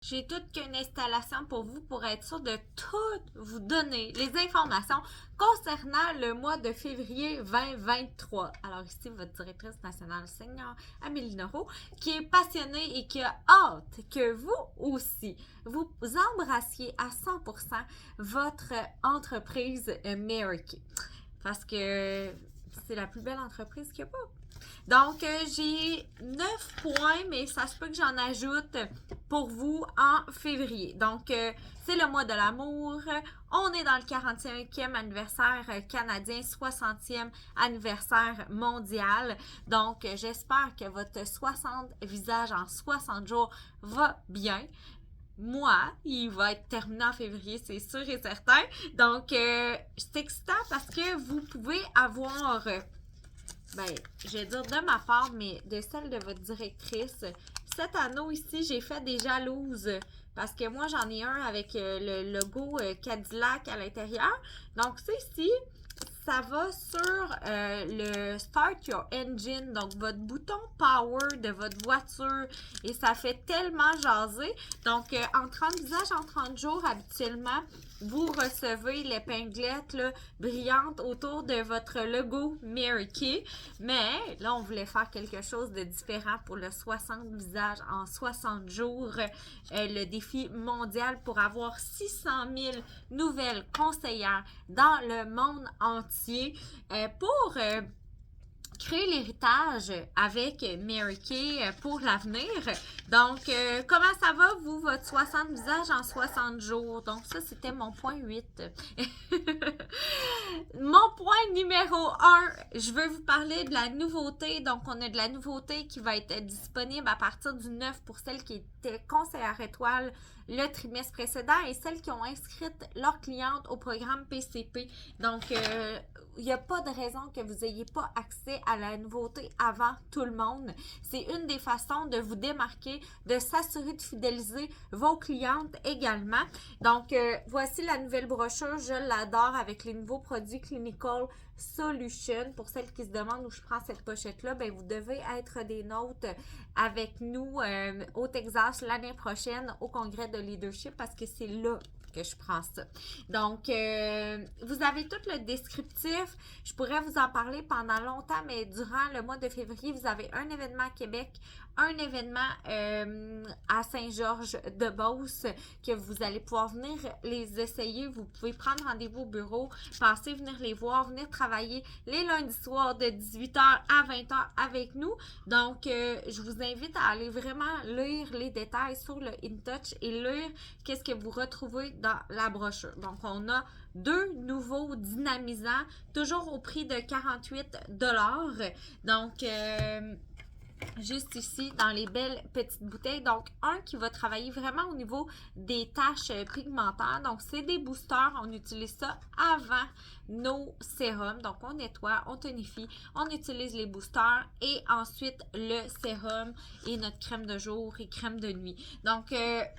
J'ai toute qu'une installation pour vous pour être sûr de tout vous donner les informations concernant le mois de février 2023. Alors ici, votre directrice nationale senior, Amélie Noreau, qui est passionnée et qui a hâte que vous aussi, vous embrassiez à 100% votre entreprise Mary Kay. Parce que c'est la plus belle entreprise qu'il n'y a pas. Donc, j'ai 9 points, mais ça se peut que j'en ajoute pour vous en février. Donc, c'est le mois de l'amour. On est dans le 41e anniversaire canadien, 60e anniversaire mondial. Donc, j'espère que votre 60 visages en 60 jours va bien. Moi, il va être terminé en février, c'est sûr et certain. Donc, c'est excitant parce que vous pouvez avoir je vais dire de ma part, mais de celle de votre directrice. Cet anneau ici, j'ai fait des jalouses parce que moi, j'en ai un avec le logo Cadillac à l'intérieur. Donc, ça ici, ça va sur le Start Your Engine, donc votre bouton Power de votre voiture. Et ça fait tellement jaser. Donc, en 30 visages, en 30 jours, habituellement, vous recevez l'épinglette là, brillante autour de votre logo Mary Kay. Mais là, on voulait faire quelque chose de différent pour le 60 visages en 60 jours. Le défi mondial pour avoir 600 000 nouvelles conseillères dans le monde entier pour créer l'héritage avec Mary Kay pour l'avenir. Donc, comment ça va, vous, votre 60 visages en 60 jours? Donc, ça, c'était mon point 8. Mon point numéro 1, je veux vous parler de la nouveauté. Donc, on a de la nouveauté qui va être disponible à partir du 9 pour celles qui étaient conseillères étoiles le trimestre précédent et celles qui ont inscrit leurs clientes au programme PCP. Donc, il n'y a pas de raison que vous n'ayez pas accès à la nouveauté avant tout le monde. C'est une des façons de vous démarquer, de s'assurer de fidéliser vos clientes également. Donc, voici la nouvelle brochure. Je l'adore avec les nouveaux produits Clinical Solution. Pour celles qui se demandent où je prends cette pochette-là, vous devez être des nôtres avec nous au Texas l'année prochaine au congrès de leadership parce que c'est là que je prends ça. Donc, vous avez tout le descriptif. Je pourrais vous en parler pendant longtemps, mais durant le mois de février, vous avez un événement à Québec, un événement à Saint-Georges-de-Beauce que vous allez pouvoir venir les essayer. Vous pouvez prendre rendez-vous au bureau, passer, venir les voir, venir travailler les lundis soirs de 18h à 20h avec nous. Donc, je vous invite à aller vraiment lire les détails sur le InTouch et lire qu'est-ce que vous retrouvez dans la brochure. Donc, on a 2 nouveaux dynamisants, toujours au prix de 48$. Donc, juste ici dans les belles petites bouteilles. Donc, un qui va travailler vraiment au niveau des taches pigmentaires. Donc, c'est des boosters. On utilise ça avant nos sérums. Donc, on nettoie, on tonifie, on utilise les boosters et ensuite le sérum et notre crème de jour et crème de nuit. Donc,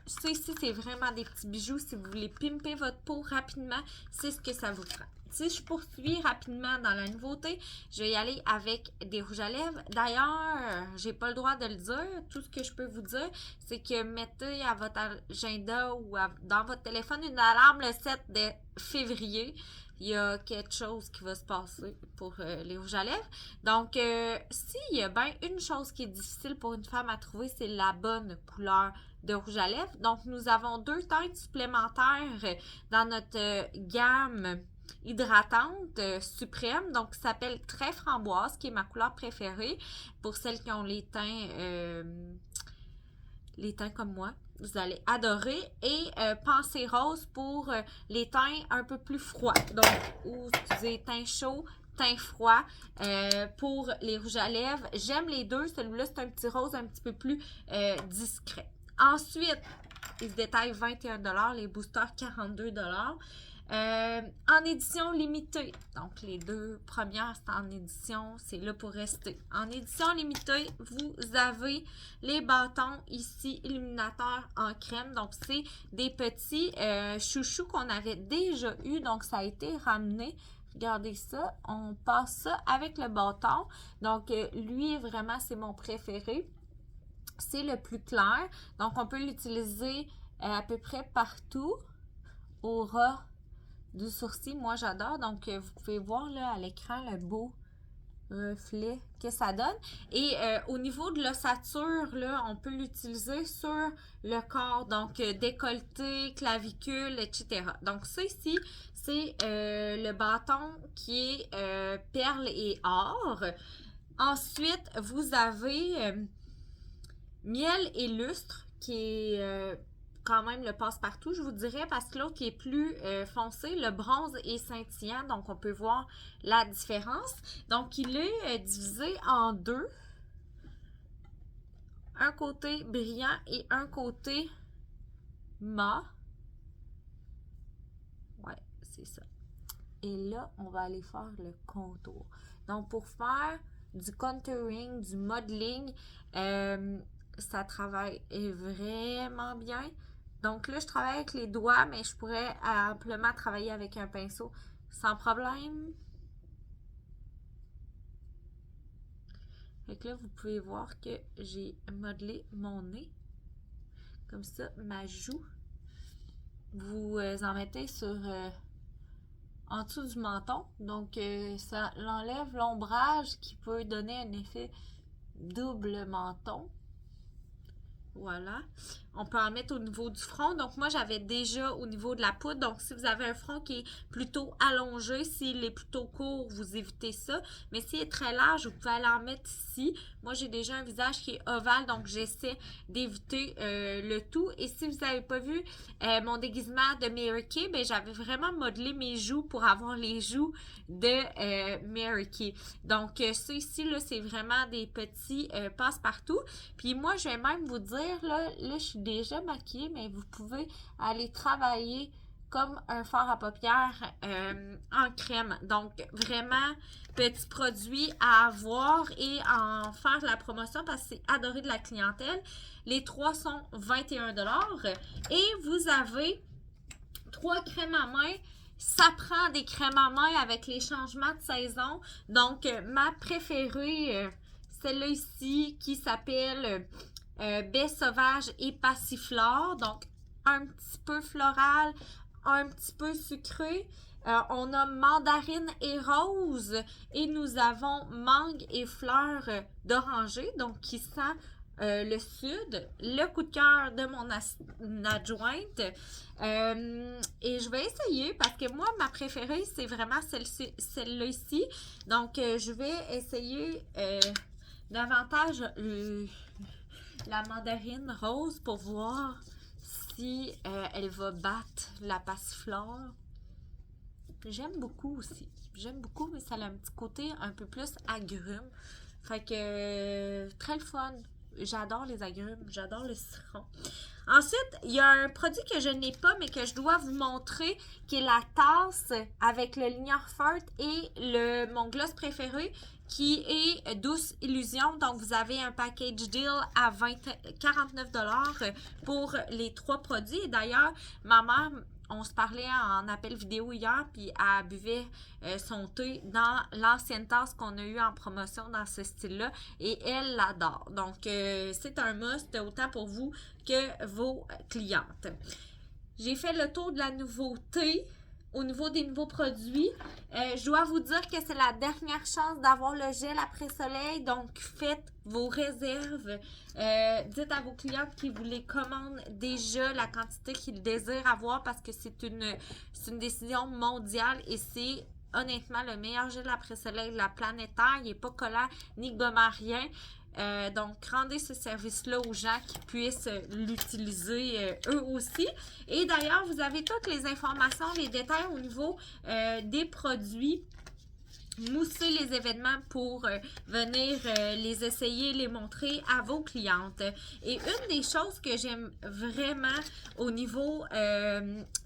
ça ici, c'est vraiment des petits bijoux. Si vous voulez pimper votre peau rapidement, c'est ce que ça vous prend. Si je poursuis rapidement dans la nouveauté, je vais y aller avec des rouges à lèvres. D'ailleurs, j'ai pas le droit de le dire. Tout ce que je peux vous dire, c'est que mettez à votre agenda ou dans votre téléphone une alarme le 7 de février. Il y a quelque chose qui va se passer pour les rouges à lèvres. Donc, s'il y a bien une chose qui est difficile pour une femme à trouver, c'est la bonne couleur de rouge à lèvres. Donc, nous avons 2 teintes supplémentaires dans notre gamme hydratante suprême, donc qui s'appelle Très Framboise, qui est ma couleur préférée pour celles qui ont les teints comme moi. Vous allez adorer. Et Pensée Rose pour les teints un peu plus froids. Donc, excusez, teint chaud, teint froid pour les rouges à lèvres. J'aime les deux. Celui-là, c'est un petit rose un petit peu plus discret. Ensuite, ils détaillent 21$, les boosters 42$. En édition limitée. Donc, les 2 premières, c'est en édition, c'est là pour rester. En édition limitée, vous avez les bâtons ici, illuminateurs en crème. Donc, c'est des petits chouchous qu'on avait déjà eu. Donc, ça a été ramené. Regardez ça. On passe ça avec le bâton. Donc, lui, vraiment, c'est mon préféré. c'est le plus clair. Donc, on peut l'utiliser à peu près partout au ras du sourcil. Moi, j'adore. Donc, vous pouvez voir là à l'écran le beau reflet que ça donne. Et au niveau de l'ossature, là, on peut l'utiliser sur le corps. Donc, décolleté, clavicule, etc. Donc, ça ici, c'est le bâton qui est perle et or. Ensuite, vous avez miel et lustre qui est quand même le passe-partout, je vous dirais, parce que l'autre qui est plus foncé, le bronze est scintillant, donc on peut voir la différence. Donc, il est divisé en deux. Un côté brillant et un côté mat. Ouais, c'est ça. Et là, on va aller faire le contour. Donc, pour faire du contouring, du modeling, ça travaille vraiment bien. Donc là, je travaille avec les doigts, mais je pourrais amplement travailler avec un pinceau sans problème. Fait que là, vous pouvez voir que j'ai modelé mon nez. Comme ça, ma joue. Vous en mettez sur en dessous du menton. Donc, ça enlève l'ombrage qui peut donner un effet double menton. Voilà. On peut en mettre au niveau du front. Donc, moi, j'avais déjà au niveau de la poudre. Donc, si vous avez un front qui est plutôt allongé, s'il est plutôt court, vous évitez ça. Mais s'il est très large, vous pouvez aller en mettre ici. Moi, j'ai déjà un visage qui est ovale, donc j'essaie d'éviter le tout. Et si vous n'avez pas vu mon déguisement de Mary Kay, ben, j'avais vraiment modelé mes joues pour avoir les joues de Mary Kay. Donc, ça ici, là, c'est vraiment des petits passe-partout. Puis moi, je vais même vous dire, là, je suis déjà maquillée, mais vous pouvez aller travailler comme un fard à paupières en crème. Donc, vraiment, petit produit à avoir et en faire la promotion parce que c'est adoré de la clientèle. Les trois sont 21 $. Et vous avez 3 crèmes à main. Ça prend des crèmes à main avec les changements de saison. Donc, ma préférée, celle-là ici, qui s'appelle baie sauvage et passiflore. Donc, un petit peu floral, un petit peu sucré. On a mandarine et rose. Et nous avons mangue et fleurs d'oranger. Donc, qui sent le sud. Le coup de cœur de mon adjointe. Et je vais essayer parce que moi, ma préférée, c'est vraiment celle-là ici. Donc, je vais essayer davantage la mandarine rose pour voir si elle va battre la passiflore. J'aime beaucoup aussi. J'aime beaucoup, mais ça a un petit côté un peu plus agrume. Fait que très le fun. J'adore les agrumes, j'adore le citron. Ensuite, il y a un produit que je n'ai pas, mais que je dois vous montrer, qui est la tasse avec le ligneur fort et mon gloss préféré, qui est Douce Illusion. Donc, vous avez un package deal à 49 $ pour les 3 produits. Et d'ailleurs, ma mère, on se parlait en appel vidéo hier, puis elle buvait son thé dans l'ancienne tasse qu'on a eue en promotion dans ce style-là, et elle l'adore. Donc, c'est un must autant pour vous que vos clientes. J'ai fait le tour de la nouveauté. Au niveau des nouveaux produits, je dois vous dire que c'est la dernière chance d'avoir le gel après-soleil. Donc, faites vos réserves. Dites à vos clientes qui vous les commandent déjà la quantité qu'ils désirent avoir parce que c'est une décision mondiale et c'est honnêtement le meilleur gel après-soleil de la planète Terre. Il n'est pas collant ni gommant rien. Donc, rendez ce service-là aux gens qui puissent l'utiliser eux aussi. Et d'ailleurs, vous avez toutes les informations, les détails au niveau des produits. Mousser les événements pour venir les essayer, les montrer à vos clientes. Et une des choses que j'aime vraiment au niveau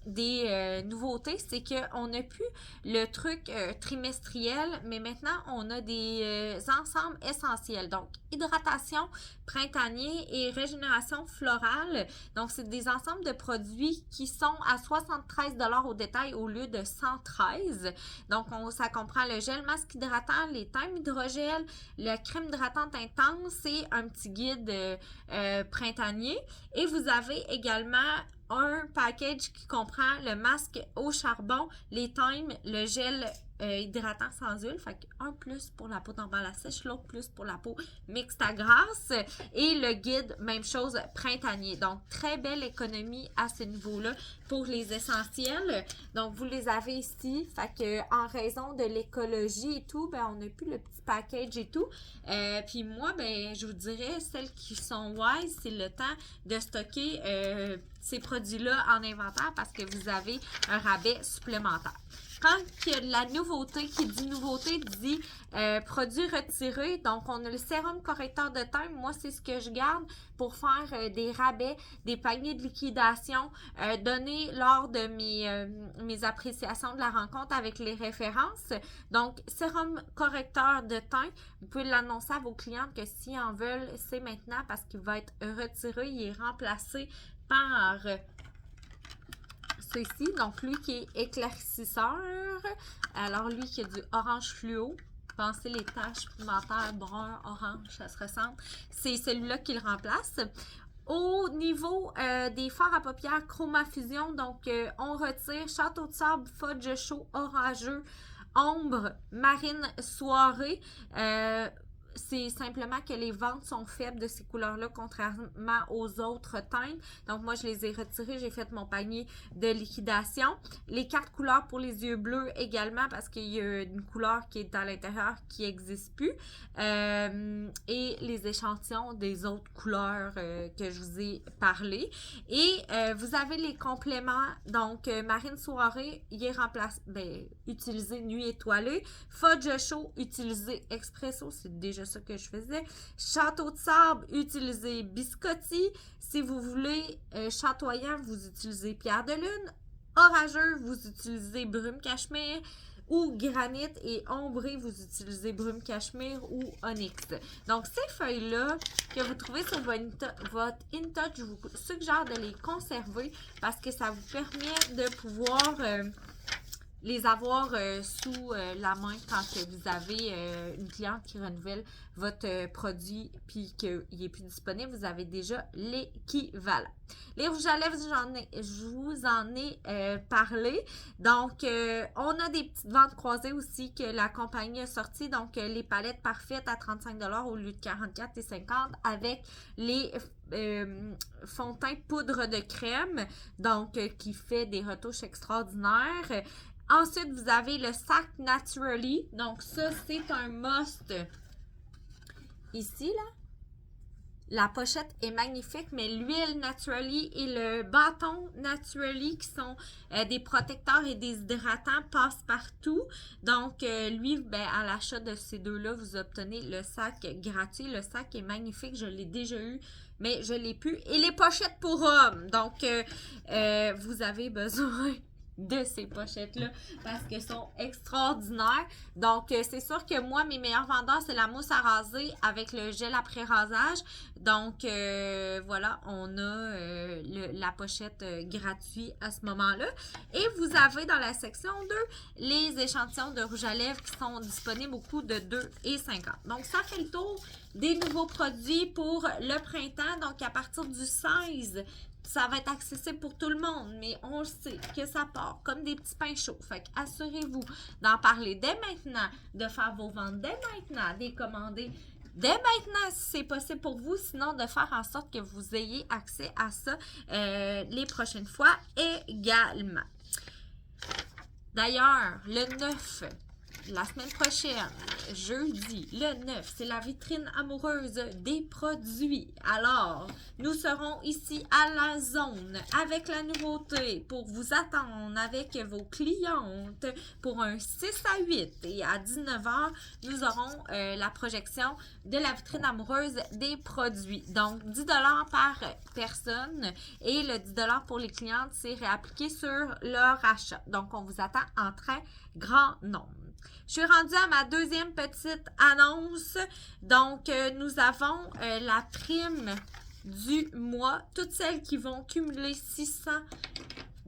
des nouveautés, c'est qu'on n'a plus le truc trimestriel, mais maintenant on a des ensembles essentiels. Donc, hydratation printanier et régénération florale. Donc, c'est des ensembles de produits qui sont à 73 $ au détail au lieu de 113. Donc, ça comprend le gel gel masque hydratant, les teintes hydrogel, la crème hydratante intense et un petit guide printanier. Et vous avez également un package qui comprend le masque au charbon, les thymes, le gel hydratant sans huile, fait un plus pour la peau tombant sèche, l'autre plus pour la peau mixte à grasse, et le guide, même chose, printanier. Donc, très belle économie à ce niveau-là pour les essentiels. Donc, vous les avez ici, fait que en raison de l'écologie et tout, ben, on n'a plus le petit package et tout. Puis moi, ben, je vous dirais, celles qui sont wise, c'est le temps de stocker ces produits-là en inventaire parce que vous avez un rabais supplémentaire. Quand il y a de la nouveauté, qui dit nouveauté, dit produits retirés. Donc, on a le sérum correcteur de teint. Moi, c'est ce que je garde pour faire des rabais, des paniers de liquidation donnés lors de mes appréciations de la rencontre avec les références. Donc, sérum correcteur de teint, vous pouvez l'annoncer à vos clientes que s'ils en veulent, c'est maintenant parce qu'il va être retiré, il est remplacé par ceci, donc lui qui est éclaircisseur, alors lui qui a du orange fluo, pensez les taches pigmentaires brun, orange, ça se ressemble, c'est celui-là qui le remplace. Au niveau des fards à paupières Chroma Fusion, donc on retire Château de sable, fudge chaud, orageux, ombre, marine soirée, c'est simplement que les ventes sont faibles de ces couleurs-là, contrairement aux autres teintes. Donc, moi, je les ai retirées. J'ai fait mon panier de liquidation. Les 4 couleurs pour les yeux bleus également, parce qu'il y a une couleur qui est à l'intérieur qui n'existe plus. Et les échantillons des autres couleurs que je vous ai parlé. Et vous avez les compléments. Donc, marine soirée, il est remplacé, utilisé nuit étoilée. Fudge chaud, utilisé expresso. C'est déjà ça que je faisais. Château de sable, utilisez biscotti. Si vous voulez chatoyant, vous utilisez pierre de lune. Orageux, vous utilisez brume cachemire. Ou granit, et ombré, vous utilisez brume cachemire ou onyx. Donc, ces feuilles-là que vous trouvez sur votre InTouch, je vous suggère de les conserver parce que ça vous permet de pouvoir les avoir sous la main quand vous avez une cliente qui renouvelle votre produit puis qu'il n'est plus disponible, vous avez déjà l'équivalent. Les rouges à lèvres, je vous en ai parlé. Donc, on a des petites ventes croisées aussi que la compagnie a sorties. Donc, les palettes parfaites à 35 $ au lieu de 44,50 $ avec les fond de teint poudre de crème, donc qui fait des retouches extraordinaires. Ensuite, vous avez le sac Naturally. Donc, ça, c'est un must. Ici, là, la pochette est magnifique, mais l'huile Naturally et le bâton Naturally, qui sont des protecteurs et des hydratants, passent partout. Donc, lui, à l'achat de ces deux-là, vous obtenez le sac gratuit. Le sac est magnifique. Je l'ai déjà eu, mais je ne l'ai plus. Et les pochettes pour hommes. Donc, vous avez besoin de ces pochettes-là parce qu'elles sont extraordinaires. Donc, c'est sûr que moi, mes meilleurs vendeurs, c'est la mousse à raser avec le gel après rasage. Donc, voilà, on a la pochette gratuite à ce moment-là. Et vous avez dans la section 2 les échantillons de rouge à lèvres qui sont disponibles au coût de 2,50 $. Donc, ça fait le tour des nouveaux produits pour le printemps. Donc, à partir du 16, ça va être accessible pour tout le monde, mais on sait que ça part comme des petits pains chauds. Fait qu'assurez-vous d'en parler dès maintenant, de faire vos ventes dès maintenant, des commander dès maintenant si c'est possible pour vous, sinon de faire en sorte que vous ayez accès à ça les prochaines fois également. D'ailleurs, le 9, la semaine prochaine, jeudi, le 9, c'est la vitrine amoureuse des produits. Alors, nous serons ici à la zone avec la nouveauté pour vous attendre avec vos clientes pour un 6 à 8. Et à 19 h, nous aurons la projection de la vitrine amoureuse des produits. Donc, 10 $ par personne et le 10 $ pour les clientes, c'est réappliqué sur leur achat. Donc, on vous attend en très grand nombre. Je suis rendue à ma deuxième petite annonce. Donc, nous avons la prime du mois. Toutes celles qui vont cumuler 600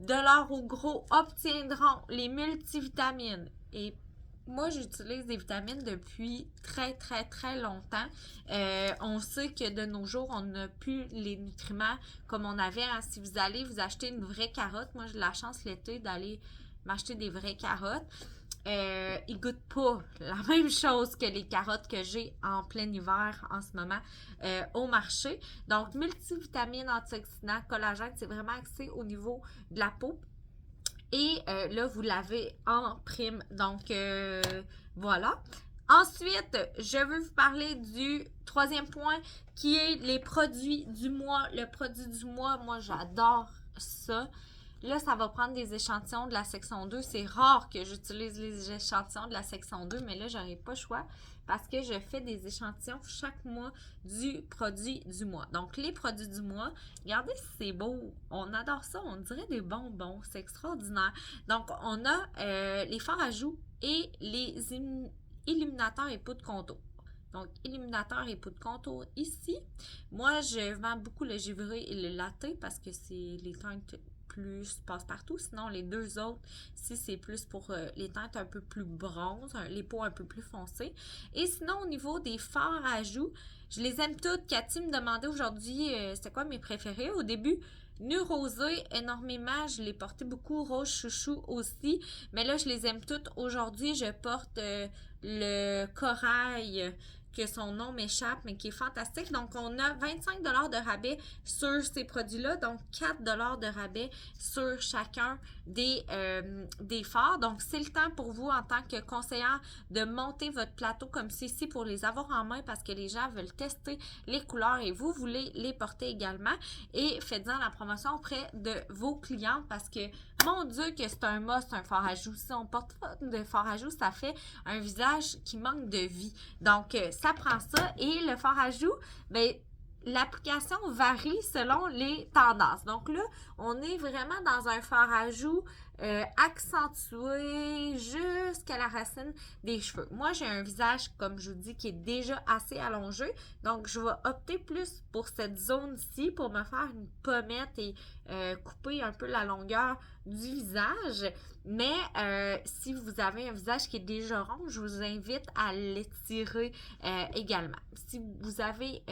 $ au gros obtiendront les multivitamines et moi, j'utilise des vitamines depuis très, très, très longtemps. On sait que de nos jours, on n'a plus les nutriments comme on avait. Hein. Si vous allez vous acheter une vraie carotte, moi, j'ai la chance l'été d'aller m'acheter des vraies carottes. Ils goûtent pas la même chose que les carottes que j'ai en plein hiver en ce moment au marché. Donc, multivitamines, antioxydants, collagène, c'est vraiment axé au niveau de la peau. Et là, vous l'avez en prime. Donc, voilà. Ensuite, je veux vous parler du troisième point qui est les produits du mois. Le produit du mois, moi, j'adore ça. Là, ça va prendre des échantillons de la section 2. C'est rare que j'utilise les échantillons de la section 2, mais là, j'aurais pas le choix parce que je fais des échantillons chaque mois du produit du mois. Donc, les produits du mois, regardez si c'est beau. On adore ça. On dirait des bonbons. C'est extraordinaire. Donc, on a les fards à joues et les illuminateurs et poudre de contour. Donc, illuminateur et poudre de contour ici. Moi, je vends beaucoup le givré et le latte parce que c'est les teintes plus passe-partout. Sinon, les deux autres, si c'est plus pour les teintes un peu plus bronze, les peaux un peu plus foncées. Et sinon, au niveau des fards à joues, je les aime toutes. Cathy me demandait aujourd'hui, c'était quoi mes préférés au début. Nu rosé, énormément. Je l'ai porté beaucoup. Rose chouchou aussi. Mais là, je les aime toutes. Aujourd'hui, je porte le corail que son nom m'échappe, mais qui est fantastique. Donc, on a 25 $ de rabais sur ces produits-là, donc 4 $ de rabais sur chacun des fards. Donc, c'est le temps pour vous, en tant que conseillère, de monter votre plateau comme ceci pour les avoir en main parce que les gens veulent tester les couleurs et vous voulez les porter également. Et faites-en la promotion auprès de vos clients parce que, mon Dieu, que c'est un must, un fard à joues. Si on porte pas de fard à joues, ça fait un visage qui manque de vie. Donc, ça prend ça. Et le fard à joues, ben, l'application varie selon les tendances. Donc là, on est vraiment dans un fard à joues accentué jusqu'à la racine des cheveux. Moi, j'ai un visage, comme je vous dis, qui est déjà assez allongé. Donc, je vais opter plus pour cette zone-ci pour me faire une pommette et couper un peu la longueur du visage. Mais si vous avez un visage qui est déjà rond, je vous invite à l'étirer également. Si vous avez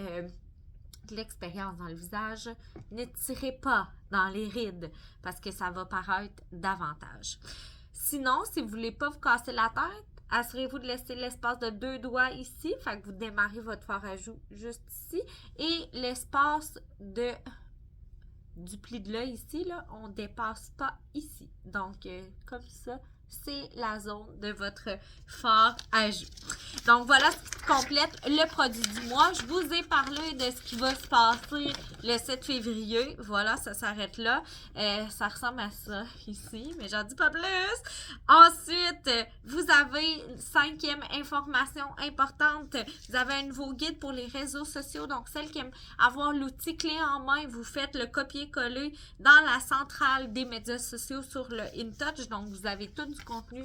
de l'expérience dans le visage, ne tirez pas dans les rides parce que ça va paraître davantage. Sinon, si vous ne voulez pas vous casser la tête, assurez-vous de laisser l'espace de 2 doigts ici, fait que vous démarrez votre fard à joues juste ici, et l'espace du pli de l'œil ici, là, on ne dépasse pas ici. Donc, comme ça, c'est la zone de votre fard à joues. Donc, voilà ce qui complète le produit du mois. Je vous ai parlé de ce qui va se passer le 7 février. Voilà, ça s'arrête là. Ça ressemble à ça ici, mais j'en dis pas plus. Ensuite, vous avez une 5e information importante. Vous avez un nouveau guide pour les réseaux sociaux. Donc, celles qui aiment avoir l'outil clé en main, vous faites le copier-coller dans la centrale des médias sociaux sur le InTouch. Donc, vous avez tout du contenu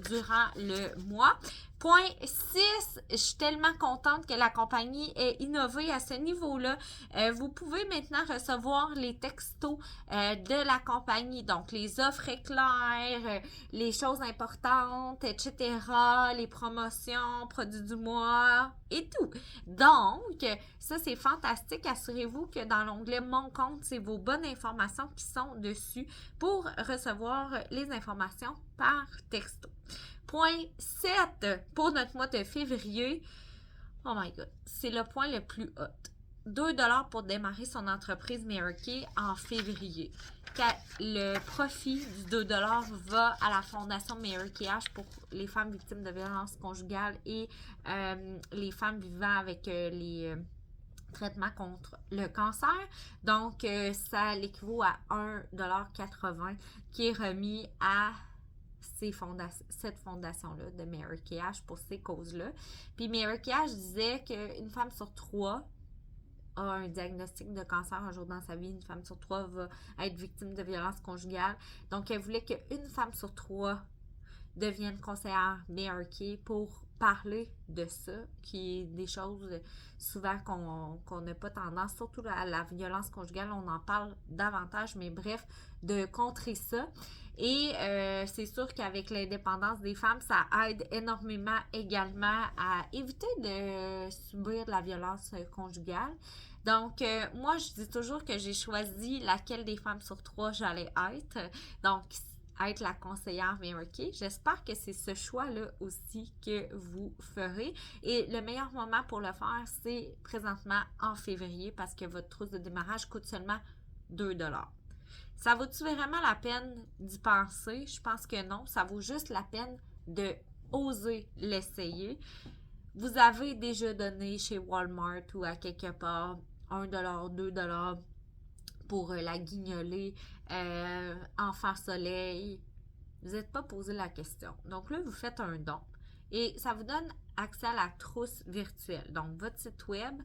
durant le mois. Point 6, je suis tellement contente que la compagnie ait innové à ce niveau-là. Vous pouvez maintenant recevoir les textos de la compagnie, donc les offres éclairs, les choses importantes, etc., les promotions, produits du mois et tout. Donc, ça c'est fantastique. Assurez-vous que dans l'onglet Mon compte, c'est vos bonnes informations qui sont dessus pour recevoir les informations par texto. Point 7 pour notre mois de février. Oh my god, c'est le point le plus haut. 2 $ pour démarrer son entreprise Mary Kay en février. Le profit du 2 $ va à la fondation Mary Kay pour les femmes victimes de violences conjugales et les femmes vivant avec les traitements contre le cancer. Donc, ça l'équivaut à 1,80 $ qui est remis à cette fondation-là de Mary Kay pour ces causes-là. Puis Mary Kay disait qu'une femme sur 3 a un diagnostic de cancer un jour dans sa vie. Une femme sur 3 va être victime de violences conjugales. Donc, elle voulait qu'une femme sur 3 devienne conseillère Mary Kay pour parler de ça, qui est des choses souvent qu'on n'a pas tendance, surtout la violence conjugale, on en parle davantage, mais bref, de contrer ça. Et c'est sûr qu'avec l'indépendance des femmes, ça aide énormément également à éviter de subir de la violence conjugale. Donc, moi, je dis toujours que j'ai choisi laquelle des femmes sur 3 j'allais être. Donc, être la conseillère Mary-Kay. J'espère que c'est ce choix-là aussi que vous ferez. Et le meilleur moment pour le faire, c'est présentement en février parce que votre trousse de démarrage coûte seulement 2$. Ça vaut-tu vraiment la peine d'y penser? Je pense que non. Ça vaut juste la peine de oser l'essayer. Vous avez déjà donné chez Walmart ou à quelque part 1$, 2$ pour la guignolée, enfant soleil. Vous n'êtes pas posé la question. Donc là, vous faites un don. Et ça vous donne accès à la trousse virtuelle. Donc, votre site web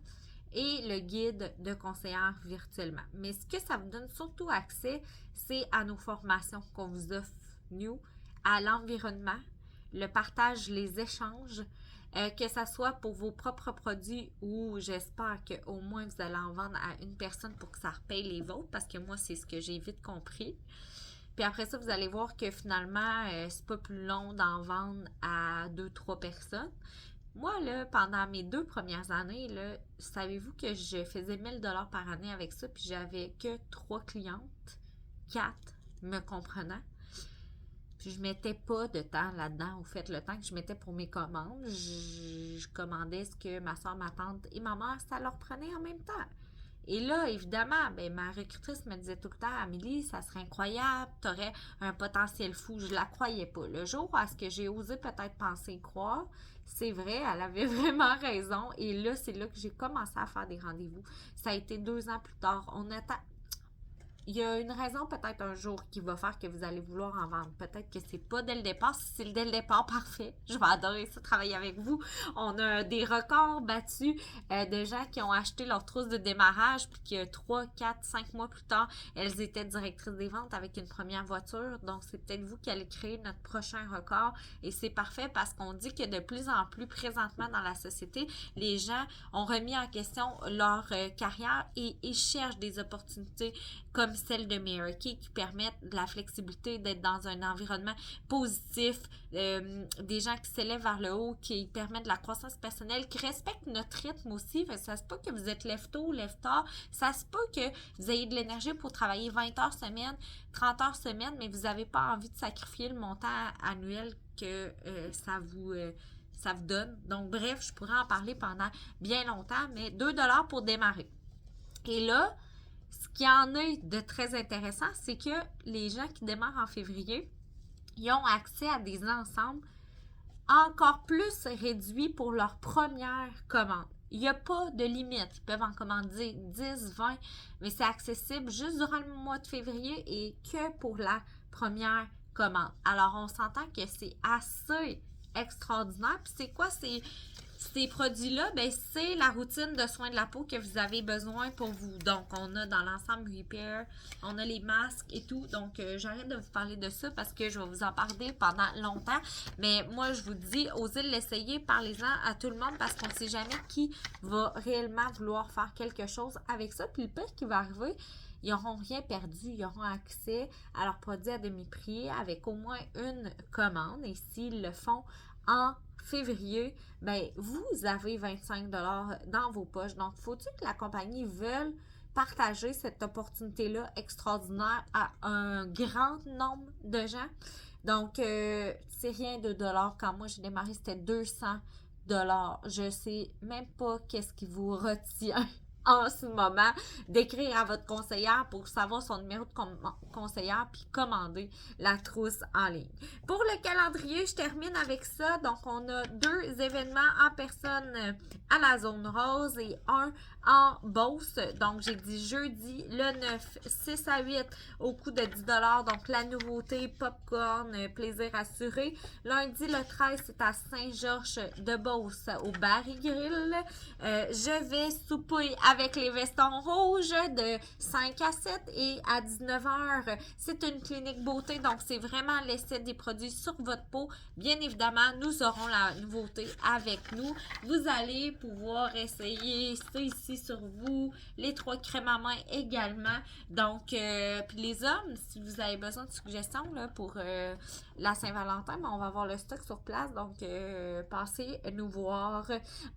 et le guide de conseillère virtuellement. Mais ce que ça vous donne surtout accès, c'est à nos formations qu'on vous offre, nous, à l'environnement, le partage, les échanges, que ça soit pour vos propres produits ou j'espère qu'au moins vous allez en vendre à une personne pour que ça repaye les vôtres, parce que moi, c'est ce que j'ai vite compris. Puis après ça, vous allez voir que finalement, c'est pas plus long d'en vendre à 2-3 personnes. Moi, là, pendant mes 2 premières années, là, savez-vous que je faisais 1000$ par année avec ça, puis j'avais que 3 clientes, 4 me comprenant. Puis je mettais pas de temps là-dedans. Au fait, le temps que je mettais pour mes commandes, je commandais ce que ma soeur, ma tante et ma mère, ça leur prenait en même temps. Et là, évidemment, ben, ma recrutrice me disait tout le temps, Amélie, ça serait incroyable, tu aurais un potentiel fou. Je la croyais pas. Le jour où est-ce que j'ai osé peut-être penser et croire, c'est vrai, elle avait vraiment raison. Et là, c'est là que j'ai commencé à faire des rendez-vous. Ça a été 2 ans plus tard. On attend. Il y a une raison peut-être un jour qui va faire que vous allez vouloir en vendre. Peut-être que c'est pas dès le départ. Si c'est dès le départ, parfait. Je vais adorer ça, travailler avec vous. On a des records battus de gens qui ont acheté leur trousse de démarrage puis que 3, 4, 5 mois plus tard, elles étaient directrices des ventes avec une première voiture. Donc, c'est peut-être vous qui allez créer notre prochain record. Et c'est parfait parce qu'on dit que de plus en plus présentement dans la société, les gens ont remis en question leur carrière et ils cherchent des opportunités comme celle de Mary-Kay qui permettent de la flexibilité, d'être dans un environnement positif, des gens qui s'élèvent vers le haut, qui permettent de la croissance personnelle, qui respectent notre rythme aussi. Ça se peut que vous êtes lève tôt, lève tard. Ça se peut que vous ayez de l'énergie pour travailler 20 heures semaine, 30 heures semaine, mais vous n'avez pas envie de sacrifier le montant annuel que ça vous donne. Donc, bref, je pourrais en parler pendant bien longtemps, mais 2$ pour démarrer. Et là, ce qui en est de très intéressant, c'est que les gens qui démarrent en février, ils ont accès à des ensembles encore plus réduits pour leur première commande. Il n'y a pas de limite. Ils peuvent en commander 10, 20, mais c'est accessible juste durant le mois de février et que pour la première commande. Alors, on s'entend que c'est assez extraordinaire. Puis c'est quoi ces produits-là? Ben, c'est la routine de soins de la peau que vous avez besoin pour vous. Donc, on a dans l'ensemble Repair, on a les masques et tout. Donc, j'arrête de vous parler de ça parce que je vais vous en parler pendant longtemps. Mais moi, je vous dis, osez l'essayer, parlez-en à tout le monde parce qu'on ne sait jamais qui va réellement vouloir faire quelque chose avec ça. Puis le pire qui va arriver, ils n'auront rien perdu. Ils auront accès à leurs produits à demi-prix avec au moins une commande. Et s'ils le font en février, ben vous avez 25$ dans vos poches. Donc, faut-il que la compagnie veuille partager cette opportunité-là extraordinaire à un grand nombre de gens? Donc, c'est rien de dollars. Quand moi, j'ai démarré, c'était 200$. Je sais même pas qu'est-ce qui vous retient en ce moment d'écrire à votre conseillère pour savoir son numéro de conseillère puis commander la trousse en ligne. Pour le calendrier, je termine avec ça. Donc, on a 2 événements en personne à la zone rose et un en Beauce. Donc, j'ai dit jeudi le 9, 6 à 8 au coût de 10 $. Donc, la nouveauté, popcorn, plaisir assuré. Lundi le 13, c'est à Saint-Georges-de-Beauce au Barry Grill. Je vais souper avec les Vestons Rouges de 5 à 7 et à 19h. C'est une clinique beauté, donc c'est vraiment l'essai des produits sur votre peau. Bien évidemment, nous aurons la nouveauté avec nous. Vous allez pouvoir essayer ça ici sur vous, les 3 crèmes à main également. Donc, puis les hommes, si vous avez besoin de suggestions là, pour la Saint-Valentin, on va avoir le stock sur place, donc passez nous voir.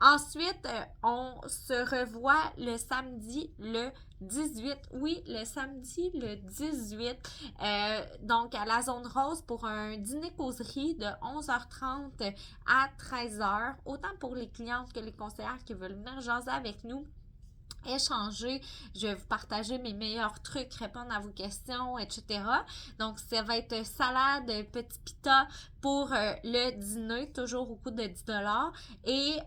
Ensuite, on se revoit le samedi le 18. Oui, le samedi le 18. Donc, à la zone rose pour un dîner-causerie de 11h30 à 13h. Autant pour les clientes que les conseillères qui veulent venir jaser avec nous, échanger, je vais vous partager mes meilleurs trucs, répondre à vos questions, etc. Donc, ça va être salade, petit pita pour le dîner, toujours au coût de 10 $. Et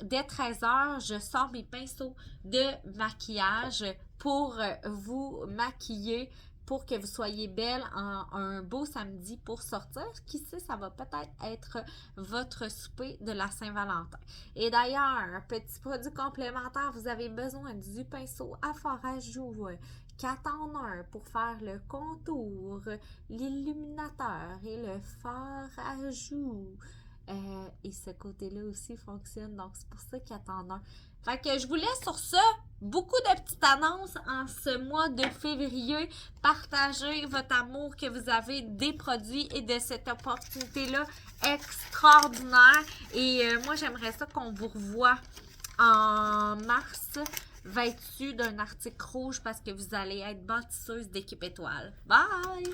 dès 13h, je sors mes pinceaux de maquillage pour vous maquiller, pour que vous soyez belle en un beau samedi pour sortir. Qui sait, ça va peut-être être votre souper de la Saint-Valentin. Et d'ailleurs, petit produit complémentaire, vous avez besoin du pinceau à fard à joues 4 en 1 pour faire le contour, l'illuminateur et le fard à joues. Et ce côté-là aussi fonctionne, donc c'est pour ça qu'il attend un. Fait que je vous laisse sur ça. Beaucoup de petites annonces en ce mois de février. Partagez votre amour que vous avez des produits et de cette opportunité-là extraordinaire. Et moi, j'aimerais ça qu'on vous revoie en mars vêtu d'un article rouge parce que vous allez être bâtisseuse d'équipe étoile. Bye!